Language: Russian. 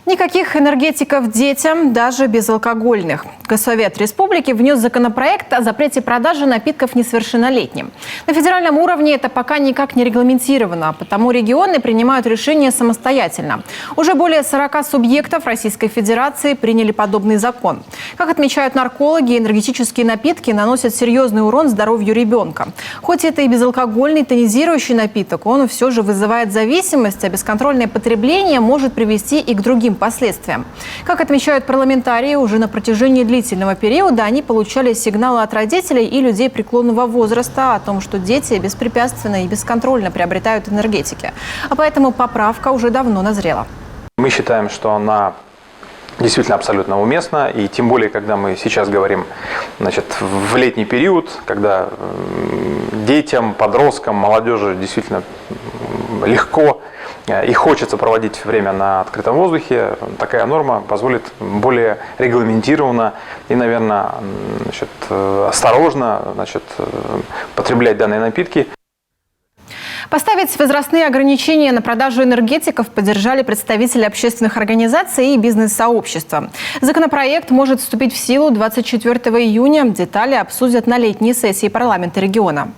Никаких энергетиков детям, даже безалкогольных. Госсовет Республики внес законопроект о запрете продажи напитков несовершеннолетним. На федеральном уровне это пока никак не регламентировано, потому регионы принимают решения самостоятельно. Уже более 40 субъектов Российской Федерации приняли подобный закон. Как отмечают наркологи, энергетические напитки наносят серьезный урон здоровью ребенка. Хоть это и безалкогольный тонизирующий напиток, он все же вызывает зависимость, а бесконтрольное потребление может привести и к другим последствиям. Как отмечают парламентарии, уже на протяжении длительного периода они получали сигналы от родителей и людей преклонного возраста о том, что дети беспрепятственно и бесконтрольно приобретают энергетики. А поэтому поправка уже давно назрела. Мы считаем, что она действительно абсолютно уместна, и тем более, когда мы сейчас говорим, в летний период, когда детям, подросткам, молодежи действительно легко и хочется проводить время на открытом воздухе, такая норма позволит более регламентированно и, наверное, осторожно потреблять данные напитки. Поставить возрастные ограничения на продажу энергетиков поддержали представители общественных организаций и бизнес-сообщества. Законопроект может вступить в силу 24 июня. Детали обсудят на летней сессии парламента региона.